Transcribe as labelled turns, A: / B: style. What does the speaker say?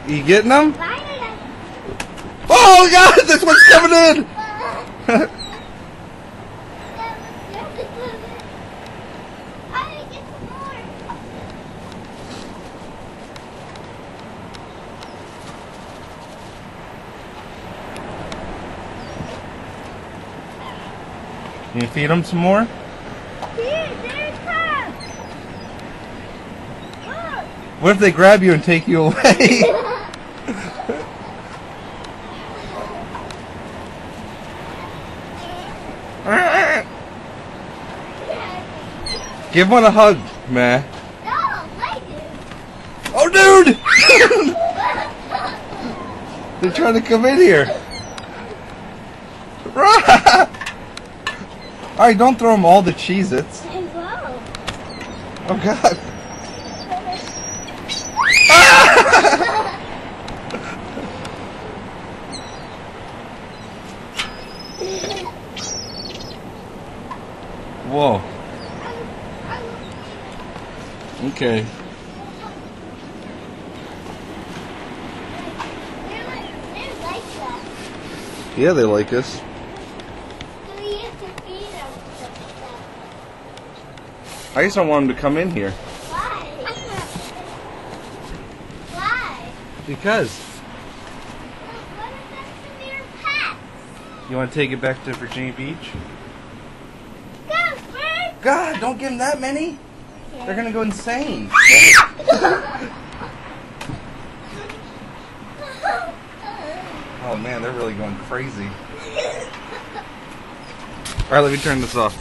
A: You getting them? Oh God, this one's coming in! Can you feed them some more? What if they grab you and take you away? Give one a hug, man. Oh, dude! They're trying to come in here. Alright, don't throw them all the Cheez-Its. Oh, God. Whoa. Okay. Yeah, they like us. I just don't want them to come in here.
B: Why? Why?
A: Because.
B: What if that's their pets?
A: You want to take it back to Virginia Beach?
B: Go, bird!
A: God, don't give them that many. They're going to go insane. Oh man, they're really going crazy. Alright, let me turn this off.